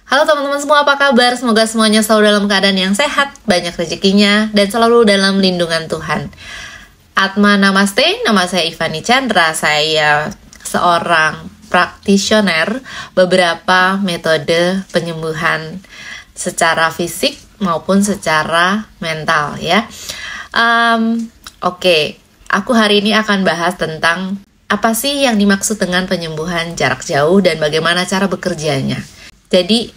Halo teman-teman semua, apa kabar? Semoga semuanya selalu dalam keadaan yang sehat, banyak rezekinya, dan selalu dalam lindungan Tuhan. Atma Namaste, nama saya Ivani Chandra. Saya seorang practitioner beberapa metode penyembuhan secara fisik maupun secara mental ya. Oke, aku hari ini akan bahas tentang apa sih yang dimaksud dengan penyembuhan jarak jauh dan bagaimana cara bekerjanya. Jadi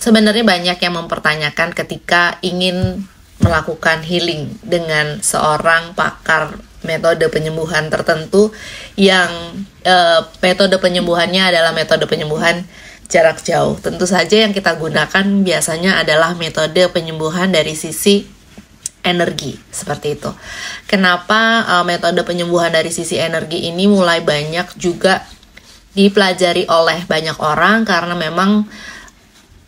sebenarnya banyak yang mempertanyakan ketika ingin melakukan healing dengan seorang pakar metode penyembuhan tertentu yang metode penyembuhannya adalah metode penyembuhan jarak jauh. Tentu saja yang kita gunakan biasanya adalah metode penyembuhan dari sisi energi, seperti itu. Kenapa metode penyembuhan dari sisi energi ini mulai banyak juga dipelajari oleh banyak orang? Karena memang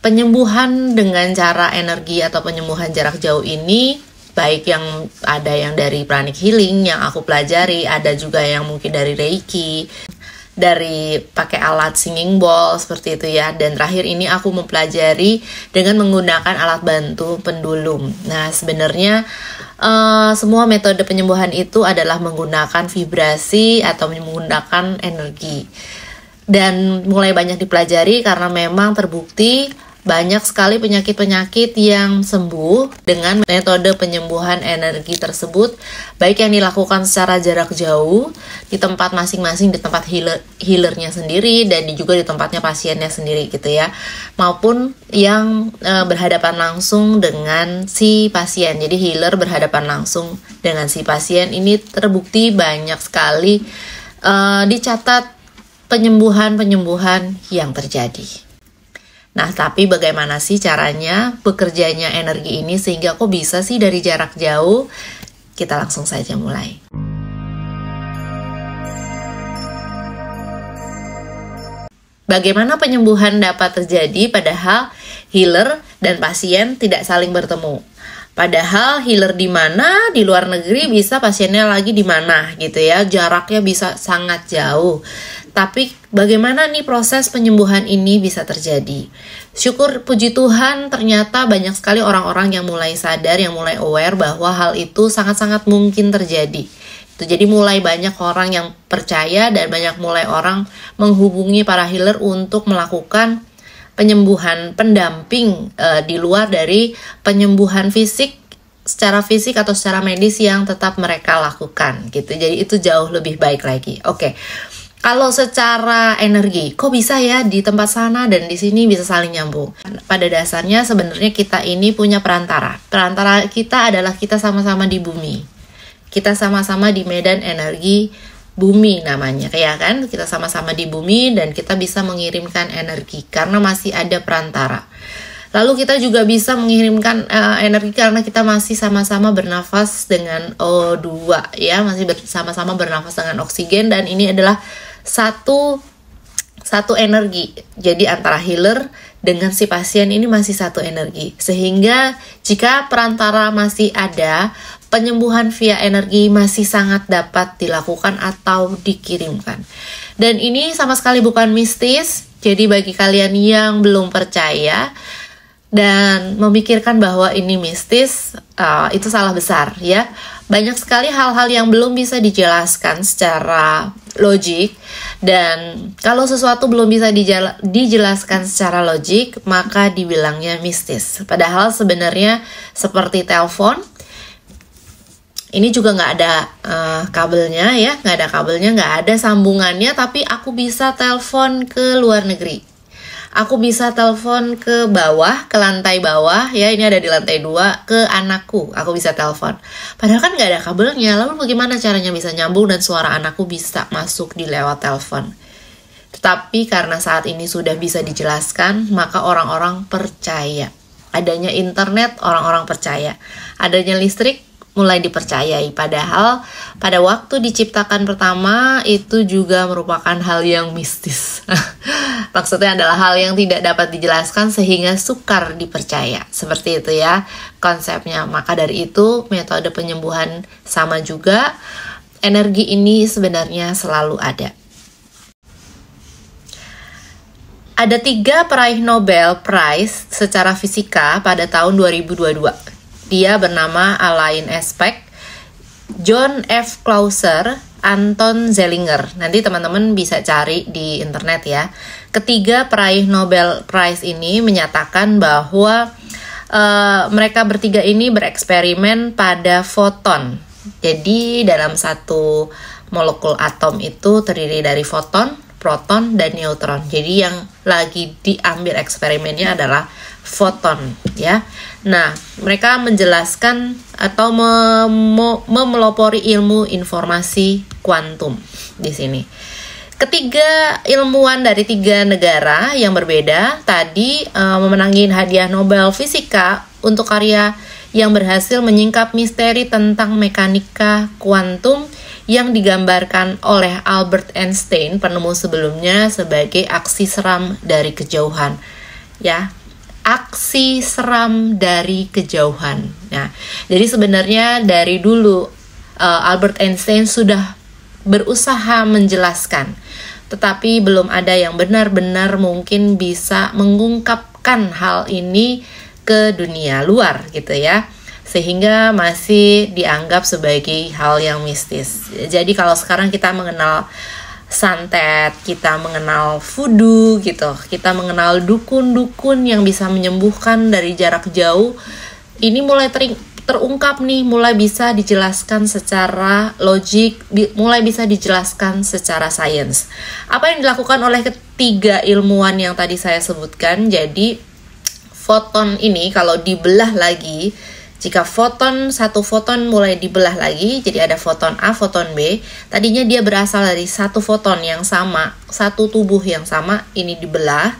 penyembuhan dengan cara energi atau penyembuhan jarak jauh ini, baik yang ada yang dari pranic healing yang aku pelajari, ada juga yang mungkin dari reiki, dari pakai alat singing bowl seperti itu ya. Dan terakhir ini aku mempelajari dengan menggunakan alat bantu pendulum. Nah sebenarnya semua metode penyembuhan itu adalah menggunakan vibrasi atau menggunakan energi. Dan mulai banyak dipelajari karena memang terbukti banyak sekali penyakit-penyakit yang sembuh dengan metode penyembuhan energi tersebut, baik yang dilakukan secara jarak jauh di tempat masing-masing, di tempat healernya sendiri dan juga di tempatnya pasiennya sendiri gitu ya, maupun yang berhadapan langsung dengan si pasien. Jadi healer berhadapan langsung dengan si pasien ini terbukti banyak sekali dicatat penyembuhan yang terjadi. Nah, tapi bagaimana sih caranya bekerjanya energi ini sehingga kok bisa sih dari jarak jauh? Kita langsung saja mulai. Bagaimana penyembuhan dapat terjadi padahal healer dan pasien tidak saling bertemu? Padahal healer di mana, di luar negeri bisa, pasiennya lagi di mana gitu ya. Jaraknya bisa sangat jauh. Tapi bagaimana nih proses penyembuhan ini bisa terjadi? Syukur puji Tuhan ternyata banyak sekali orang-orang yang mulai sadar, yang mulai aware bahwa hal itu sangat-sangat mungkin terjadi. Jadi mulai banyak orang yang percaya dan banyak mulai orang menghubungi para healer untuk melakukan penyembuhan pendamping di luar dari penyembuhan fisik, secara fisik atau secara medis yang tetap mereka lakukan gitu. Jadi itu jauh lebih baik lagi. Oke. Kalau secara energi, kok bisa ya di tempat sana dan di sini bisa saling nyambung? Pada dasarnya sebenarnya kita ini punya perantara. Perantara kita adalah kita sama-sama di bumi. Kita sama-sama di medan energi bumi namanya, kayak kan? Kita sama-sama di bumi dan kita bisa mengirimkan energi karena masih ada perantara. Lalu kita juga bisa mengirimkan energi karena kita masih sama-sama bernafas dengan O2 ya, masih sama-sama bernafas dengan oksigen, dan ini adalah satu energi. Jadi antara healer dengan si pasien ini masih satu energi. Sehingga jika perantara masih ada, penyembuhan via energi masih sangat dapat dilakukan atau dikirimkan. Dan ini sama sekali bukan mistis. Jadi bagi kalian yang belum percaya dan memikirkan bahwa ini mistis, itu salah besar ya. Banyak sekali hal-hal yang belum bisa dijelaskan secara logik, dan kalau sesuatu belum bisa dijelaskan secara logik maka dibilangnya mistis. Padahal sebenarnya seperti telepon, ini juga nggak ada kabelnya ya, nggak ada sambungannya, tapi aku bisa telepon ke luar negeri. Aku bisa telepon ke bawah, ke lantai bawah, ya ini ada di lantai 2, ke anakku, aku bisa telepon. Padahal kan nggak ada kabelnya, lalu bagaimana caranya bisa nyambung dan suara anakku bisa masuk di lewat telepon? Tetapi karena saat ini sudah bisa dijelaskan, maka orang-orang percaya. Adanya internet, orang-orang percaya. Adanya listrik, mulai dipercayai. Padahal pada waktu diciptakan pertama itu juga merupakan hal yang mistis. Maksudnya adalah hal yang tidak dapat dijelaskan sehingga sukar dipercaya. Seperti itu ya konsepnya. Maka dari itu metode penyembuhan sama juga. Energi ini sebenarnya selalu ada. Ada 3 peraih Nobel Prize secara fisika pada tahun 2022. Dia bernama Alain Aspect, John F. Clauser, Anton Zeilinger. Nanti teman-teman bisa cari di internet ya. Ketiga peraih Nobel Prize ini menyatakan bahwa mereka bertiga ini bereksperimen pada foton. Jadi dalam satu molekul atom itu terdiri dari foton, proton, dan neutron. Jadi yang lagi diambil eksperimennya adalah foton ya. Nah, mereka menjelaskan atau memelopori ilmu informasi kuantum di sini. Ketiga ilmuwan dari 3 negara yang berbeda tadi memenangi hadiah Nobel Fisika untuk karya yang berhasil menyingkap misteri tentang mekanika kuantum yang digambarkan oleh Albert Einstein, penemu sebelumnya, sebagai aksi seram dari kejauhan. Ya, aksi seram dari kejauhan. Nah, jadi sebenarnya dari dulu Albert Einstein sudah berusaha menjelaskan, tetapi belum ada yang benar-benar mungkin bisa mengungkapkan hal ini ke dunia luar gitu ya, sehingga masih dianggap sebagai hal yang mistis. Jadi kalau sekarang kita mengenal santet, kita mengenal voodoo gitu, kita mengenal dukun-dukun yang bisa menyembuhkan dari jarak jauh, ini mulai terungkap nih, mulai bisa dijelaskan secara logik, mulai bisa dijelaskan secara sains. Apa yang dilakukan oleh ketiga ilmuwan yang tadi saya sebutkan, jadi foton ini kalau dibelah lagi, jika satu foton mulai dibelah lagi, jadi ada foton A, foton B, tadinya dia berasal dari satu foton yang sama, satu tubuh yang sama, ini dibelah,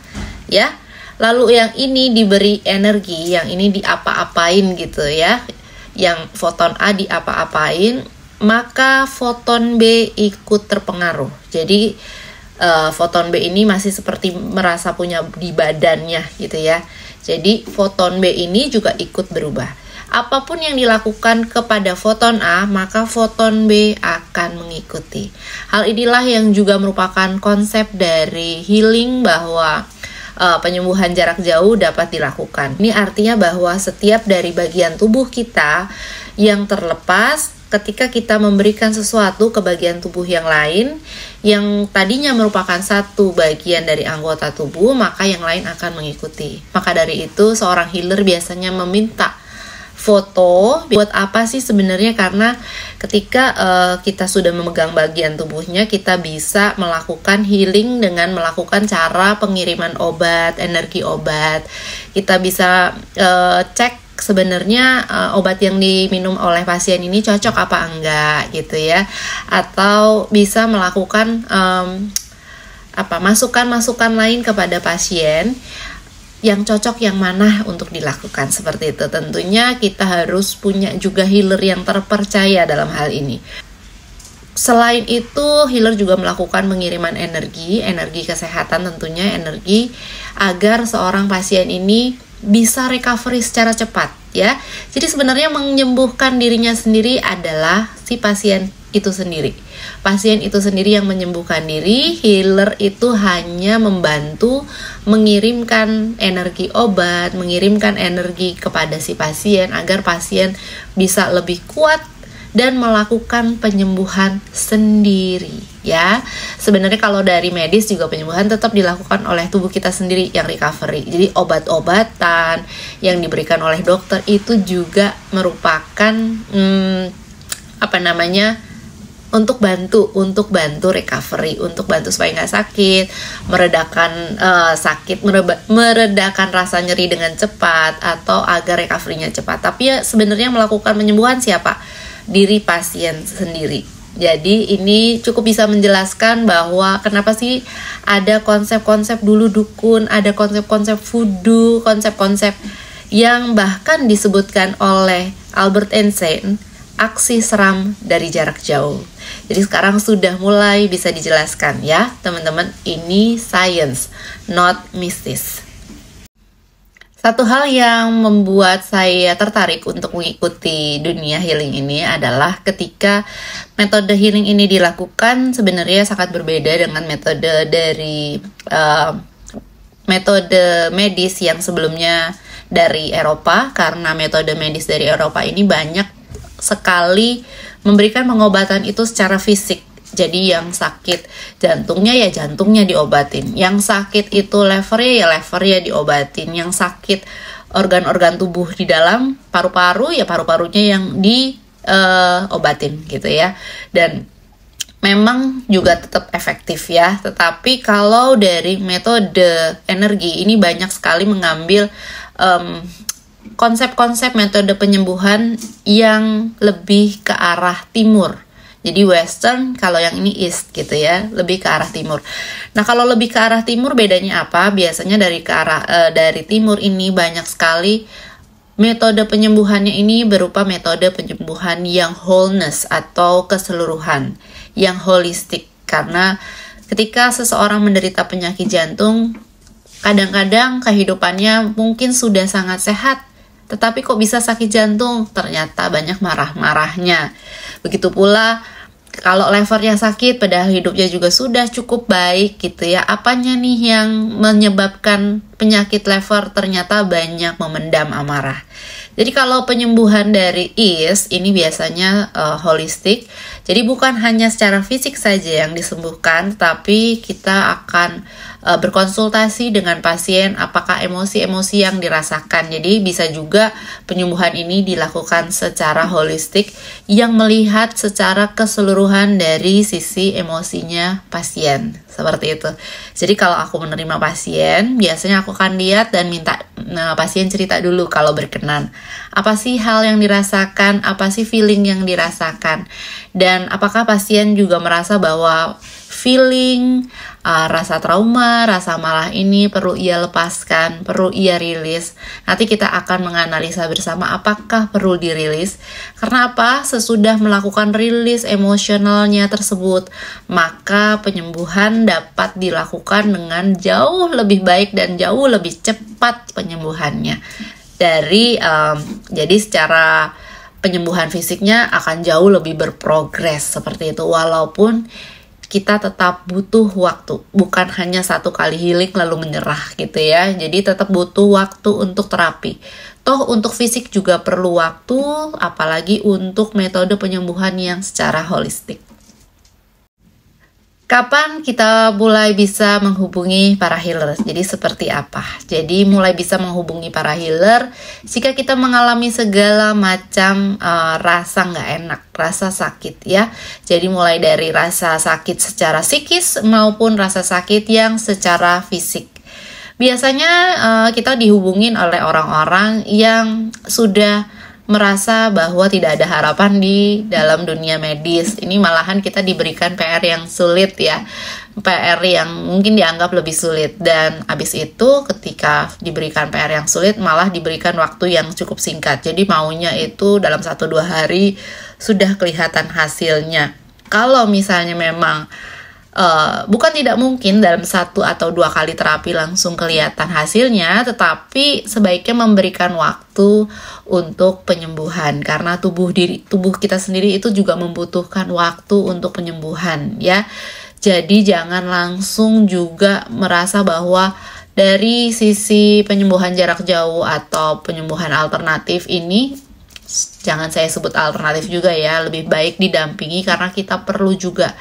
ya. Lalu yang ini diberi energi, yang ini diapa-apain gitu ya. Yang foton A diapa-apain, maka foton B ikut terpengaruh. Jadi foton B ini masih seperti merasa punya di badannya gitu ya. Jadi foton B ini juga ikut berubah. Apapun yang dilakukan kepada foton A, maka foton B akan mengikuti. Hal inilah yang juga merupakan konsep dari healing, bahwa penyembuhan jarak jauh dapat dilakukan. Ini artinya bahwa setiap dari bagian tubuh kita yang terlepas, ketika kita memberikan sesuatu ke bagian tubuh yang lain, yang tadinya merupakan satu bagian dari anggota tubuh, maka yang lain akan mengikuti. Maka dari itu, seorang healer biasanya meminta foto. Buat apa sih sebenarnya? Karena ketika kita sudah memegang bagian tubuhnya, kita bisa melakukan healing dengan melakukan cara pengiriman obat, energi obat. Kita bisa cek sebenarnya obat yang diminum oleh pasien ini cocok apa enggak gitu ya. Atau bisa melakukan masukan-masukan lain kepada pasien yang cocok yang mana untuk dilakukan, seperti itu. Tentunya kita harus punya juga healer yang terpercaya dalam hal ini. Selain itu, healer juga melakukan pengiriman energi kesehatan, tentunya energi agar seorang pasien ini bisa recovery secara cepat ya. Jadi sebenarnya menyembuhkan dirinya sendiri adalah si pasien itu sendiri. Pasien itu sendiri yang menyembuhkan diri, healer itu hanya membantu mengirimkan energi obat, mengirimkan energi kepada si pasien agar pasien bisa lebih kuat dan melakukan penyembuhan sendiri ya. Sebenarnya kalau dari medis juga penyembuhan tetap dilakukan oleh tubuh kita sendiri yang recovery. Jadi obat-obatan yang diberikan oleh dokter itu juga merupakan untuk bantu recovery, untuk bantu supaya nggak sakit, meredakan meredakan rasa nyeri dengan cepat, atau agar recovery-nya cepat. Tapi ya sebenarnya melakukan penyembuhan siapa? Diri pasien sendiri. Jadi ini cukup bisa menjelaskan bahwa kenapa sih ada konsep-konsep dulu dukun, ada konsep-konsep voodoo, konsep-konsep yang bahkan disebutkan oleh Albert Einstein, aksi seram dari jarak jauh. Jadi sekarang sudah mulai bisa dijelaskan ya teman-teman, ini science, not mistis. Satu hal yang membuat saya tertarik untuk mengikuti dunia healing ini adalah ketika metode healing ini dilakukan sebenarnya sangat berbeda dengan metode dari metode medis yang sebelumnya dari Eropa, karena metode medis dari Eropa ini banyak sekali memberikan pengobatan itu secara fisik. Jadi yang sakit jantungnya ya jantungnya diobatin, yang sakit itu levernya ya levernya diobatin, yang sakit organ-organ tubuh di dalam paru-paru ya paru-parunya yang diobatin gitu ya. Dan memang juga tetap efektif ya. Tetapi kalau dari metode energi ini banyak sekali mengambil konsep-konsep metode penyembuhan yang lebih ke arah timur. Jadi western, kalau yang ini east gitu ya, lebih ke arah timur. Nah, kalau lebih ke arah timur bedanya apa? Biasanya dari timur ini banyak sekali metode penyembuhannya ini berupa metode penyembuhan yang wholeness atau keseluruhan, yang holistik. Karena ketika seseorang menderita penyakit jantung, kadang-kadang kehidupannya mungkin sudah sangat sehat, tetapi kok bisa sakit jantung? Ternyata banyak marah-marahnya. Begitu pula kalau levernya sakit, padahal hidupnya juga sudah cukup baik gitu ya. Apanya nih yang menyebabkan penyakit lever? Ternyata banyak memendam amarah. Jadi kalau penyembuhan dari East ini biasanya holistik. Jadi bukan hanya secara fisik saja yang disembuhkan, tapi kita akan berkonsultasi dengan pasien apakah emosi-emosi yang dirasakan. Jadi bisa juga penyembuhan ini dilakukan secara holistik yang melihat secara keseluruhan dari sisi emosinya pasien. Seperti itu. Jadi kalau aku menerima pasien, biasanya aku akan lihat dan minta pasien cerita dulu kalau berkenan. Apa sih hal yang dirasakan, apa sih feeling yang dirasakan, dan apakah pasien juga merasa bahwa feeling, rasa trauma, rasa malah ini perlu ia lepaskan, perlu ia rilis. Nanti kita akan menganalisa bersama apakah perlu dirilis. Karena apa? Sesudah melakukan rilis emosionalnya tersebut, maka penyembuhan dapat dilakukan dengan jauh lebih baik dan jauh lebih cepat penyembuhannya. Jadi secara penyembuhan fisiknya akan jauh lebih berprogres seperti itu, walaupun kita tetap butuh waktu, bukan hanya satu kali healing lalu menyerah gitu ya. Jadi tetap butuh waktu untuk terapi. Toh untuk fisik juga perlu waktu, apalagi untuk metode penyembuhan yang secara holistik. Kapan kita mulai bisa menghubungi para healer? Jadi seperti apa? Jadi mulai bisa menghubungi para healer jika kita mengalami segala macam rasa nggak enak, rasa sakit ya. Jadi mulai dari rasa sakit secara psikis maupun rasa sakit yang secara fisik. Biasanya kita dihubungin oleh orang-orang yang sudah merasa bahwa tidak ada harapan di dalam dunia medis. Ini malahan kita diberikan PR yang sulit ya, PR yang mungkin dianggap lebih sulit. Dan habis itu ketika diberikan PR yang sulit malah diberikan waktu yang cukup singkat. Jadi maunya itu dalam 1-2 hari sudah kelihatan hasilnya. Kalau misalnya memang bukan tidak mungkin dalam 1 atau 2 kali terapi langsung kelihatan hasilnya, tetapi sebaiknya memberikan waktu untuk penyembuhan karena tubuh kita sendiri itu juga membutuhkan waktu untuk penyembuhan ya. Jadi jangan langsung juga merasa bahwa dari sisi penyembuhan jarak jauh atau penyembuhan alternatif ini, jangan saya sebut alternatif juga ya, lebih baik didampingi karena kita perlu juga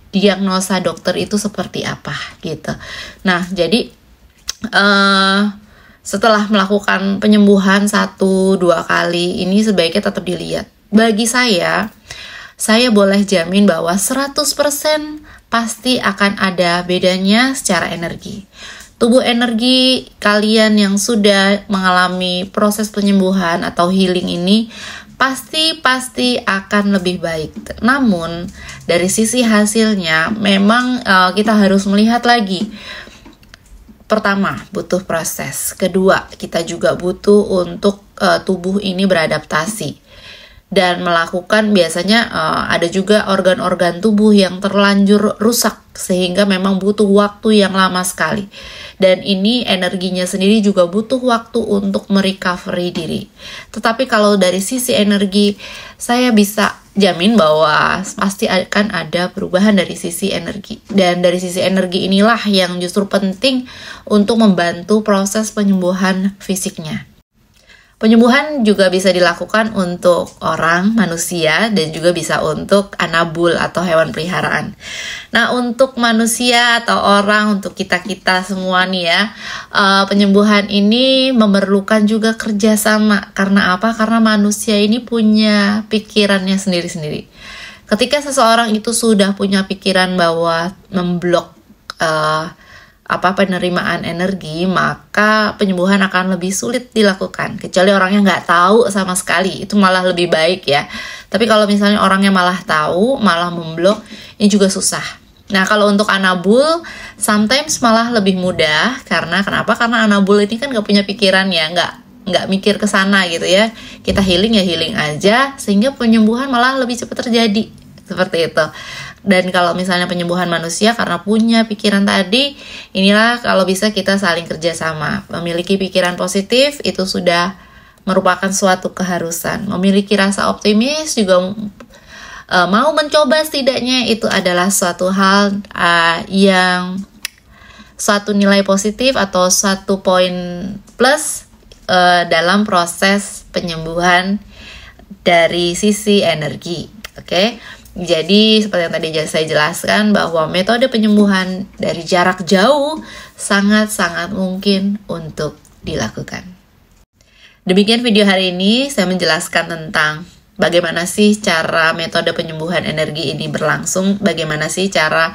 diagnosa dokter itu seperti apa gitu. Nah, jadi setelah melakukan penyembuhan 1-2 kali ini sebaiknya tetap dilihat. Bagi saya boleh jamin bahwa 100% pasti akan ada bedanya secara energi. Tubuh energi kalian yang sudah mengalami proses penyembuhan atau healing ini pasti akan lebih baik. Namun dari sisi hasilnya memang kita harus melihat lagi. Pertama, butuh proses. Kedua, kita juga butuh untuk tubuh ini beradaptasi dan melakukan biasanya ada juga organ-organ tubuh yang terlanjur rusak sehingga memang butuh waktu yang lama sekali. Dan ini energinya sendiri juga butuh waktu untuk merecovery diri. Tetapi kalau dari sisi energi, saya bisa jamin bahwa pasti akan ada perubahan dari sisi energi. Dan dari sisi energi inilah yang justru penting untuk membantu proses penyembuhan fisiknya. Penyembuhan juga bisa dilakukan untuk orang, manusia, dan juga bisa untuk anabul atau hewan peliharaan. Nah, untuk manusia atau orang, untuk kita-kita semua nih ya, penyembuhan ini memerlukan juga kerjasama. Karena apa? Karena manusia ini punya pikirannya sendiri-sendiri. Ketika seseorang itu sudah punya pikiran bahwa memblok penerimaan energi, maka penyembuhan akan lebih sulit dilakukan. Kecuali orangnya nggak tahu sama sekali, itu malah lebih baik ya. Tapi kalau misalnya orangnya malah tahu, malah memblok, ini juga susah. Nah, kalau untuk anabul, sometimes malah lebih mudah. Kenapa? Karena anabul ini kan nggak punya pikiran ya, nggak mikir ke sana gitu ya. Kita healing ya healing aja, sehingga penyembuhan malah lebih cepat terjadi. Seperti itu. Dan kalau misalnya penyembuhan manusia karena punya pikiran tadi, inilah kalau bisa kita saling kerjasama. Memiliki pikiran positif itu sudah merupakan suatu keharusan. Memiliki rasa optimis juga mau mencoba setidaknya itu adalah suatu hal yang suatu nilai positif atau suatu poin plus dalam proses penyembuhan dari sisi energi. Oke. Jadi seperti yang tadi saya jelaskan bahwa metode penyembuhan dari jarak jauh sangat-sangat mungkin untuk dilakukan. Demikian video hari ini, saya menjelaskan tentang bagaimana sih cara metode penyembuhan energi ini berlangsung, bagaimana sih cara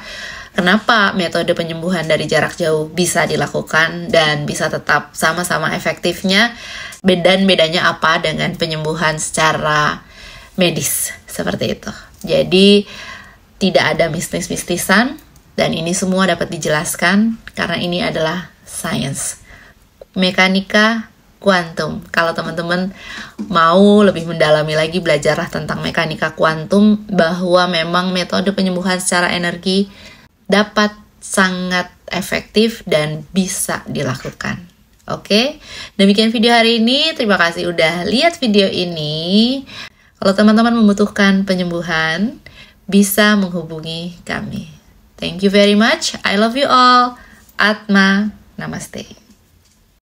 kenapa metode penyembuhan dari jarak jauh bisa dilakukan dan bisa tetap sama-sama efektifnya, dan bedanya apa dengan penyembuhan secara medis, seperti itu. Jadi tidak ada mistis-mistisan dan ini semua dapat dijelaskan karena ini adalah sains. Mekanika kuantum. Kalau teman-teman mau lebih mendalami lagi belajarlah tentang mekanika kuantum, bahwa memang metode penyembuhan secara energi dapat sangat efektif dan bisa dilakukan. Oke, demikian video hari ini. Terima kasih udah lihat video ini. Kalau teman-teman membutuhkan penyembuhan, bisa menghubungi kami. Thank you very much. I love you all. Atma. Namaste.